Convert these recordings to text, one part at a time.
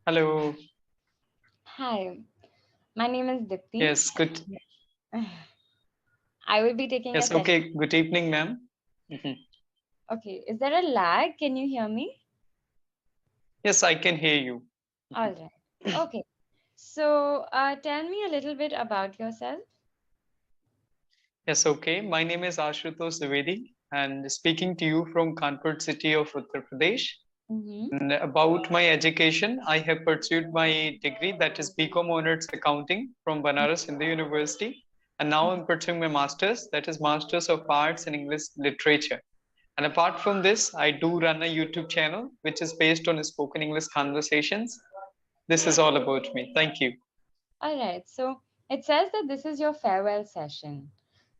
Hello. Hi, my name is Dipti. Yes, good. I will be taking a Yes, session. okay. Good evening, ma'am. Okay, is there a lag? Can you hear me? Yes, I can hear you. All right. Okay, so tell me a little bit about yourself. Yes, okay. My name is Ashutosh Dwivedi and speaking to you from Kanpur city of Uttar Pradesh. Mm-hmm. And about my education, I have pursued my degree that is BCom Honors Accounting from Banaras Hindu University. And now I'm pursuing my master's, that is Masters of Arts in English Literature. And apart from this, I do run a YouTube channel which is based on spoken English conversations. This is all about me. Thank you. All right, so it says that this is your farewell session.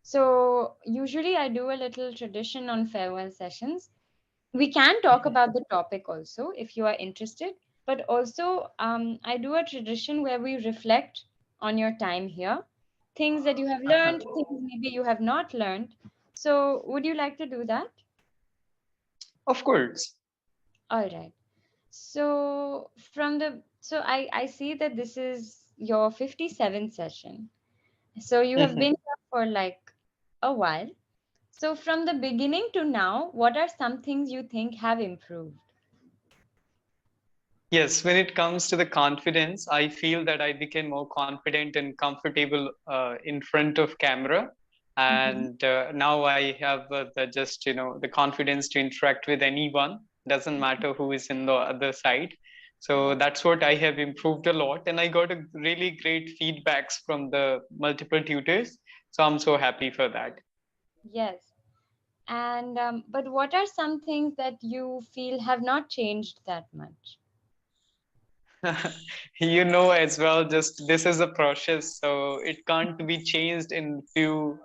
So usually I do a little tradition on farewell sessions. We can talk about the topic also if you are interested, but also I do a tradition where we reflect on your time here, things that you have learned, things maybe you have not learned. So would you like to do that? Of course. All right. So I see that this is your 57th session. So you have been here for like a while. So from the beginning to now, what are some things you think have improved? Yes, when it comes to the confidence, I feel that I became more confident and comfortable in front of camera. Mm-hmm. And now I have the just, the confidence to interact with anyone. Doesn't matter who is in the other side. So that's what I have improved a lot. And I got a really great feedbacks from the multiple tutors. So I'm so happy for that. Yes. And but what are some things that you feel have not changed that much? As well, just this is a process, so it can't be changed in few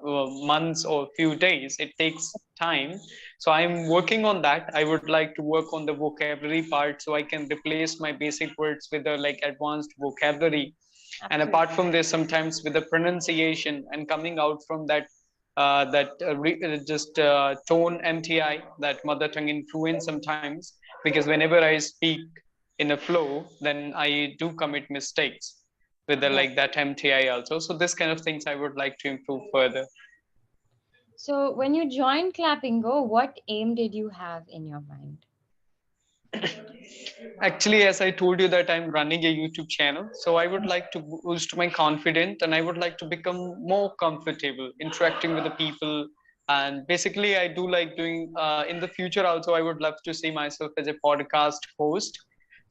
months or few days. It takes time. So I'm working on that. I would like to work on the vocabulary part so I can replace my basic words with a like advanced vocabulary. And Absolutely. apart from this, sometimes with the pronunciation and coming out from that just tone MTI, that mother tongue influence sometimes, because whenever I speak in a flow, then I do commit mistakes with the Yeah. like that MTI also. So this kind of things I would like to improve further. So when you joined Clapingo, what aim did you have in your mind? Actually, as I told you that I'm running a YouTube channel, so I would like to boost my confidence and I would like to become more comfortable interacting with the people. And basically, I do like doing in the future also. I would love to see myself as a podcast host,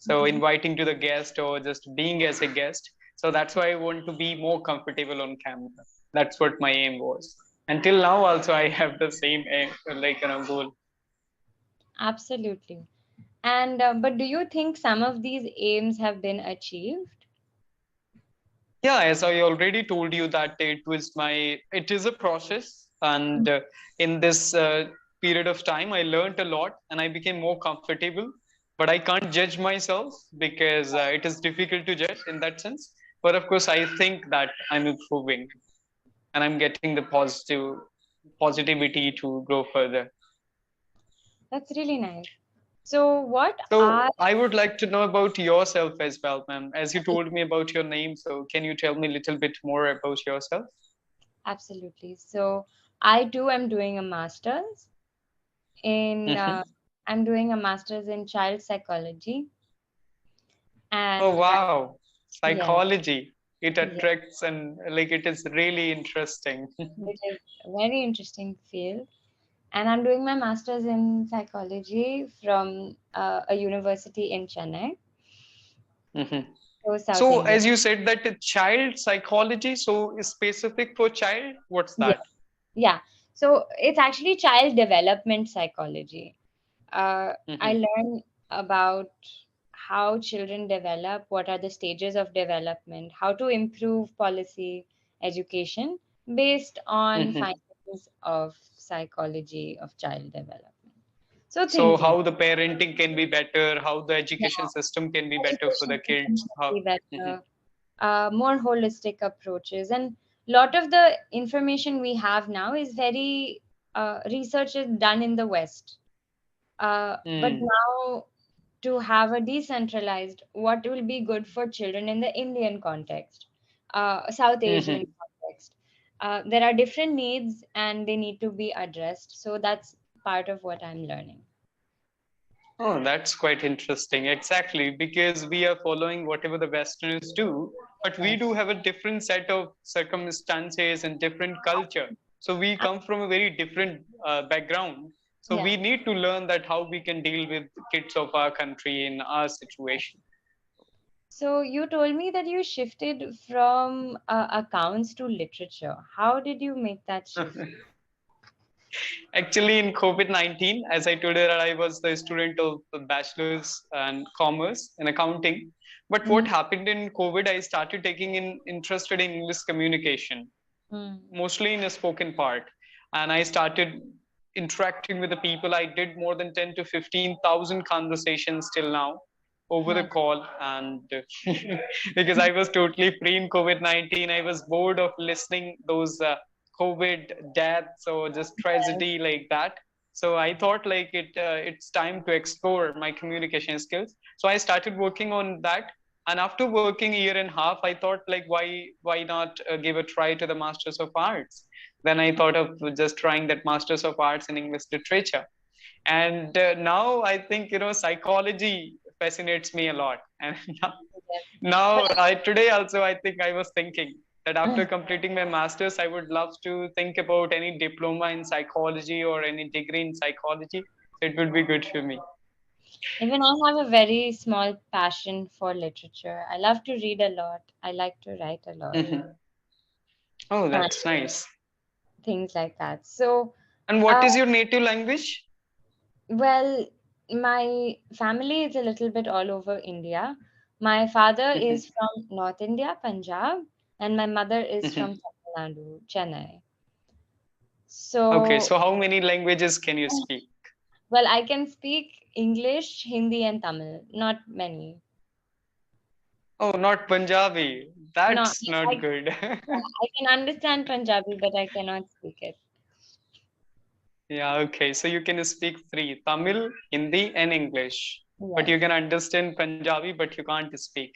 so Mhm. inviting to the guest or just being as a guest. So that's why I want to be more comfortable on camera. That's what my aim was. Until now, also I have the same aim, like goal. Absolutely. And but do you think some of these aims have been achieved? Yeah, as I already told you that it is a process, and in this period of time, I learned a lot and I became more comfortable. But I can't judge myself because it is difficult to judge in that sense. But of course, I think that I'm improving and I'm getting the positivity to grow further. That's really nice. So what are So I would like to know about yourself as well, ma'am. As you told me about your name, so can you tell me a little bit more about yourself? absolutely. So I too am doing a master's in I'm doing a master's in child psychology Oh, and wow. yes, Psychology. It yes, attracts and like it is really interesting. it is a very interesting field. And I'm doing my master's in psychology from a university in Chennai, Mhm. so South So, India. as you said that child psychology, so is specific for child, what's Yeah, that? yeah. So it's actually child development psychology. I Mhm. learn about how children develop, what are the stages of development, how to improve policy education based on Mhm. findings of psychology of child development. So So, things like how the parenting can be better, how the yeah, education system can be better for education the system kids. can How? be Mhm. better, more holistic approaches, and lot of the information we have now is very research is done in the West, but Mm. now to have a decentralized what will be good for children in the Indian context, South Asian Mhm. context. There are different needs and they need to be addressed. So that's part of what I'm learning. Oh, that's quite interesting. Exactly, because we are following whatever the Westerners do, but we Yes. do have a different set of circumstances and different culture. So we Uh, come from a very different background. So Yeah. we need to learn that how we can deal with kids of our country in our situation. So you told me that you shifted from accounts to literature. How did you make that shift? Actually, in COVID-19, as I told you, that I was the student of the bachelor's and commerce in accounting. But what Mm-hmm. happened in COVID, I started taking in interested in English communication, mostly in a spoken part. And I started interacting with the people. I did more than 10 to 15,000 conversations till now over the Nice. call. And because I was totally free in COVID-19, I was bored of listening those COVID deaths or just Yes. tragedy like that. So I thought like it's time to explore my communication skills. So I started working on that, and after working a year and a half, I thought like why not give a try to the Masters of Arts. Then I thought of just trying that Masters of Arts in English literature. And now I think psychology fascinates me a lot. And now I today also I think I was thinking that after completing my masters, I would love to think about any diploma in psychology or any degree in psychology. It would be good for me. Even I have a very small passion for literature. I love to read a lot. I like to write a lot. Mhm. Oh, And that's nice. things like that. So, And what uh, is your native language? well, my family is a little bit all over India. My father Mhm. is from North India, Punjab, and my mother is Mhm. from Tamil Nadu, Chennai. Okay, So, so how many languages can you speak? well, I can speak English, Hindi, and Tamil. Not many. Oh, not Punjabi. No, That's not I, good. I can understand Punjabi, but I cannot speak it. Yeah, okay. So you can speak three: Tamil, Hindi, and English. But you Yes. can understand Punjabi, but you can't speak.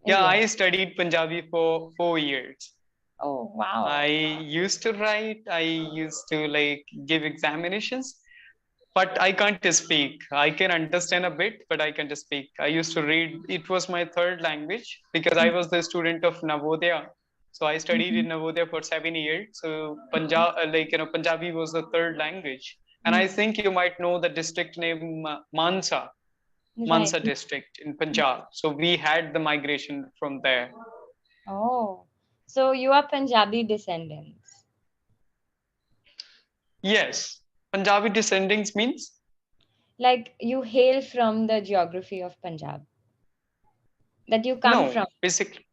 Yeah, I Yes. studied Punjabi for 4 years. Oh, I wow. used to write, I used to like give examinations, but I can't speak. I can understand a bit, but I can't speak. I used to read, it was my third language because I was the student of Navodaya. So I studied Mhm. in Navodaya for 7 years. So Punjabi was the third language. And I Mm. think you might know the district name Mansa, Right. Mansa district in Punjab. So we had the migration from there. Oh, so you are Punjabi descendants. Yes. Punjabi descendants means Like you hail from the geography of Punjab, that you come no, from. basically.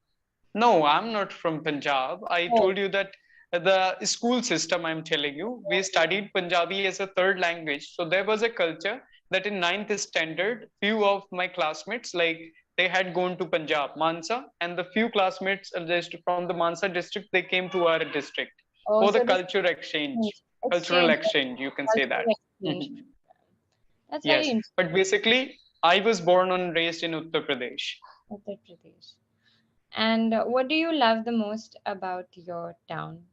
No, I'm not from Punjab. I Oh, told you that the school system, I'm telling you, we studied Punjabi as a third language. So there was a culture that in ninth standard, few of my classmates, like they had gone to Punjab, Mansa, and the few classmates just from the Mansa district, they came to our district oh, for the so this culture exchange, cultural exchange, exchange, you can say that. cultural exchange. Mhm. That's very Yes, interesting. but basically, I was born and raised in Uttar Pradesh. Uttar Pradesh. And what do you love the most about your town?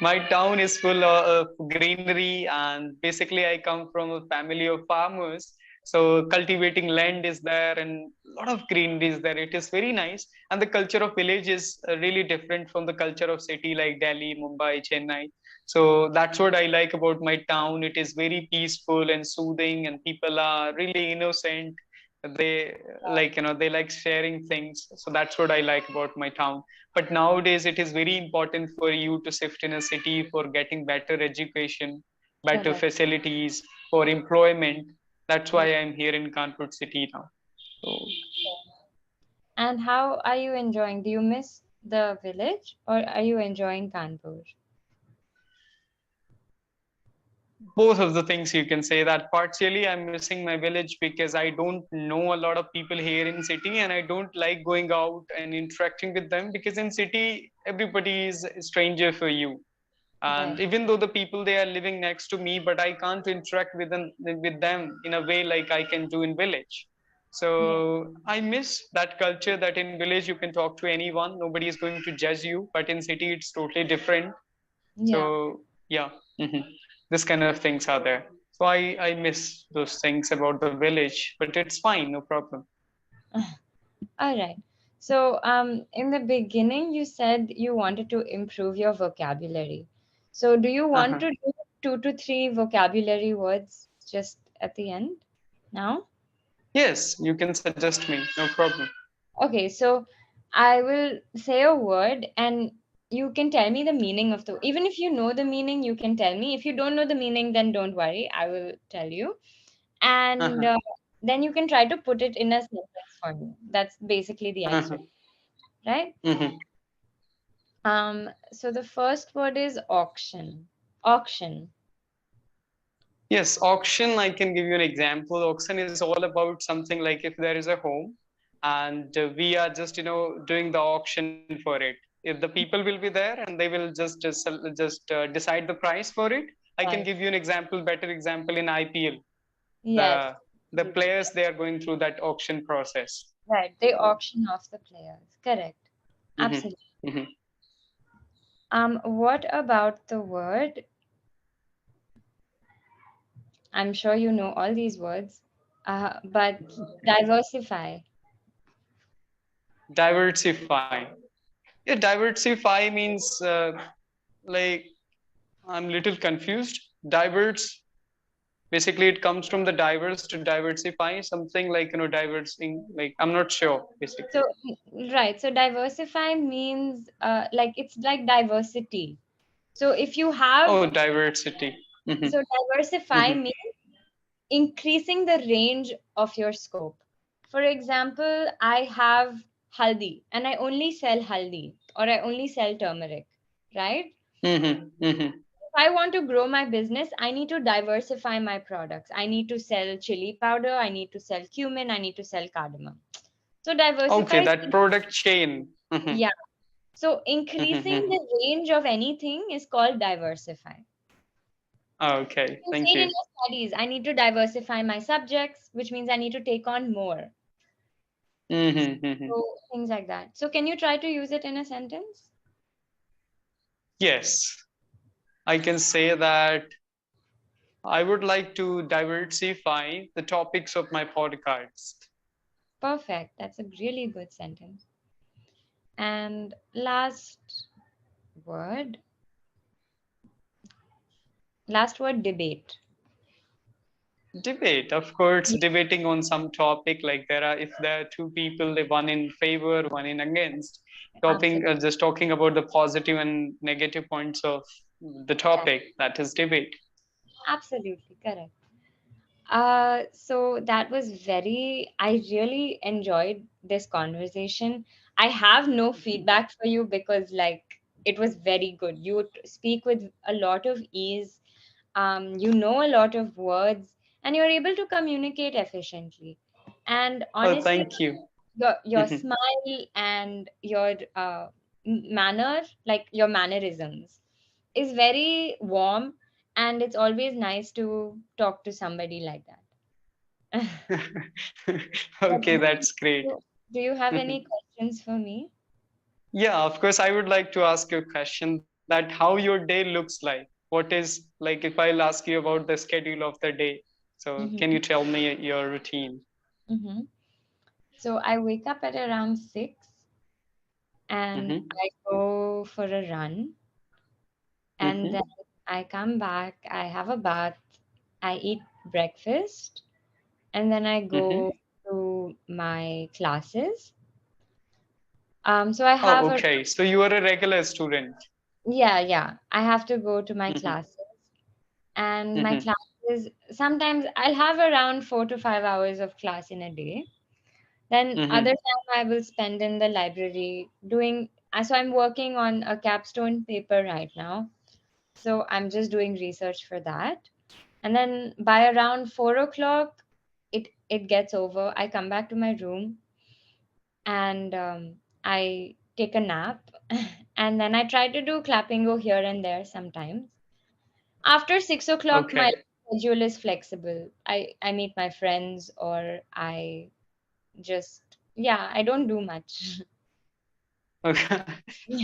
My town is full of greenery, and basically I come from a family of farmers. So cultivating land is there, and a lot of greenery is there. It is very nice, and the culture of village is really different from the culture of city like Delhi, Mumbai, Chennai. So that's what I like about my town. It is very peaceful and soothing, and people are really innocent. They they like sharing things. So that's what I like about my town. But nowadays it is very important for you to shift in a city for getting better education, better Correct. facilities, for employment. That's Yes. why I'm here in Kanpur city now. So And how are you enjoying? Do you miss the village or are you enjoying Kanpur? both of the things, you can say that partially I'm missing my village because I don't know a lot of people here in city, and I don't like going out and interacting with them because in city everybody is a stranger for you. And Right. even though the people they are living next to me, but I can't interact with them in a way like I can do in village. Yeah. So I miss that culture that in village you can talk to anyone, nobody is going to judge you, but in city it's totally different. Yeah. So yeah, this kind of things are there. So I miss those things about the village, but it's fine, no problem. All right. So, in the beginning, you said you wanted to improve your vocabulary. So, do you want Uh-huh. to do 2 to 3 vocabulary words just at the end now? Yes, you can suggest me, no problem. Okay, so I will say a word and you can tell me the meaning of the, even if you know the meaning, you can tell me. If you don't know the meaning, then don't worry, I will tell you. And Uh-huh. then you can try to put it in a sentence for me. That's basically the Uh-huh. idea, right? Mm-hmm. So the first word is auction. Auction. Yes, auction, I can give you an example. Auction is all about something like if there is a home and we are just, doing the auction for it. If the people will be there and they will just decide the price for it. I can Right. give you an example, better example in IPL. Yes. The Absolutely. players, they are going through that auction process. Right. They So, auction off the players. Correct. mhm, Absolutely. mhm. What about the word? I'm sure you know all these words, but diversify. Diversify. Yeah, diversify means like I'm little confused. Diverts, basically it comes from the diverse to diversify, something like diversing, like I'm not sure So, basically. right. So diversify means like it's like diversity. So if you have, Oh, diversity. Hmm. so diversify Hmm. means increasing the range of your scope. For example, I have haldi and I only sell haldi or I only sell turmeric, right? Hmm. Hmm. If I want to grow my business, I need to diversify my products. I need to sell chili powder, I need to sell cumin, I need to sell cardamom. So Okay, diversify is, that product chain. Hmm. yeah. So increasing Hmm. the range of anything is called diversify. Okay, You say thank it in you. your studies, I need to diversify my subjects, which means I need to take on more. Hmm. Hmm. So things like that. So can you try to use it in a sentence? Yes, I can say that I would like to diversify the topics of my podcast. Perfect. That's a really good sentence. And word, last word, debate. Debate, of course, debating on some topic, like if there are two people, one in favor, one in against, Absolutely. just talking about the positive and negative points of the Correct. topic, that is debate. Absolutely correct. So that was I really enjoyed this conversation. I have no feedback for you because, like, it was very good. You speak with a lot of ease, you know a lot of words, and you're able to communicate efficiently. And Oh, honestly, thank you. your smile and your manner, like your mannerisms, is very warm, and it's always nice to talk to somebody like that. But Okay, that's great. do you have any questions for me? Yeah, of course, I would like to ask you a question, that how your day looks like. What is, like, if I'll ask you about the schedule of the day, so can you Mm-hmm. tell me your routine? Mm-hmm. So I wake up at around 6 and Mm-hmm. I go for a run, and then Mm-hmm. I come back, I have a bath, I eat breakfast, and then I Mm-hmm. go to my classes. So I Oh, have a, okay. So you are a regular student. yeah, I have to go to my Mm-hmm. classes, and my Mm-hmm. classes, sometimes I'll have around 4 to 5 hours of class in a day. Then Mm-hmm. other time I will spend in the library doing, so I'm working on a capstone paper right now. So I'm just doing research for that. And then by around 4 o'clock, it gets over. I come back to my room and I take a nap, and then I try to do Clapingo here and there sometimes. After 6 o'clock, my Okay. schedule is flexible. I meet my friends, or I just, yeah, I don't do much. Okay.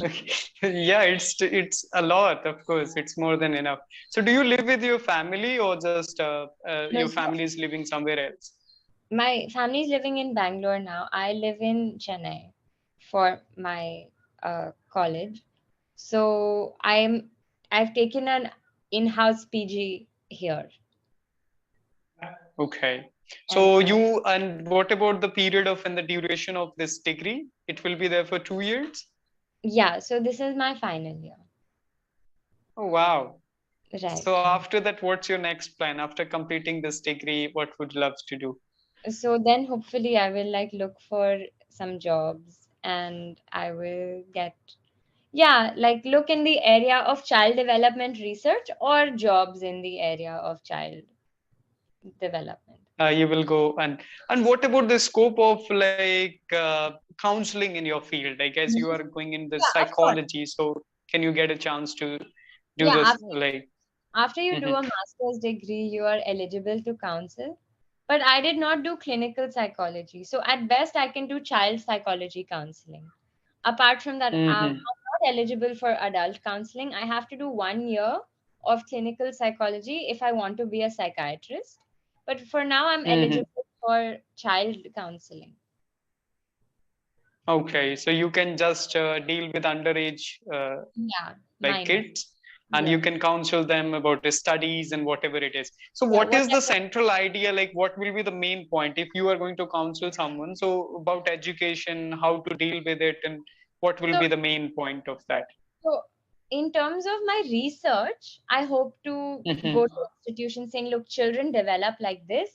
Okay. Yeah, it's a lot, of course. It's more than enough. So, do you live with your family or just No, your so family is living somewhere else? my family is living in Bangalore now. I live in Chennai for my college. So I've taken an in-house PG here, Okay. and So, you and what about the period of and the duration of this degree? It will be there for 2 years. yeah. So this is my final year, Oh, wow. right? So, after that, what's your next plan? After completing this degree, what would you love to do? So then hopefully I will like look for some jobs, and I will get, yeah, like look in the area of child development research or jobs in the area of child development. You will go and what about the scope of like counseling in your field? I guess you Mhm. are going in the Yeah, of course. psychology, so can you get a chance to do Yeah, this like? after you do Mhm. a master's degree, you are eligible to counsel. But I did not do clinical psychology. So at best, I can do child psychology counseling. Apart from that, Mhm. I'm not eligible for adult counseling. I have to do 1 year of clinical psychology if I want to be a psychiatrist. But for now, I'm Mhm. eligible for child counseling. Okay, so you can just deal with underage Yeah, like minor. kids, and you Yes. can counsel them about the studies and whatever it is. So Yeah, what is the whatever. central idea, like what will be the main point if you are going to counsel someone, so about education, how to deal with it, and what will So be the main point of that? So, in terms of my research, I hope to Mhm. go to institutions saying, look, children develop like this.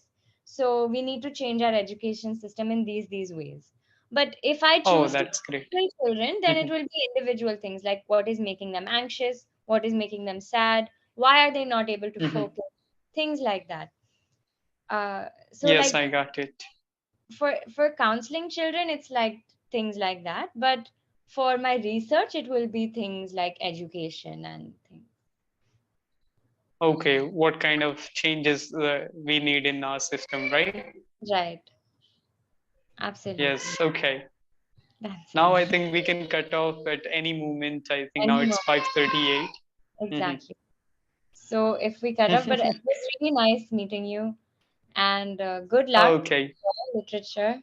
So, we need to change our education system in these ways. But if I Oh, choose to that's great. counsel children, then it Mhm. will be individual things like what is making them anxious, what is making them sad, why are they not able to Mhm. focus, things like that. So, Yes, like I got it. for counseling children, it's like things like that. But for my research, it will be things like education and things. Okay, what kind of changes we need in our system, right? Right. Yes, Absolutely. okay. That's Now I it. think we can cut off at any moment. I think now it's Anymore. 5:38. Mhm. Exactly. So if we cut off, but it was really nice meeting you, and good luck Okay. for literature.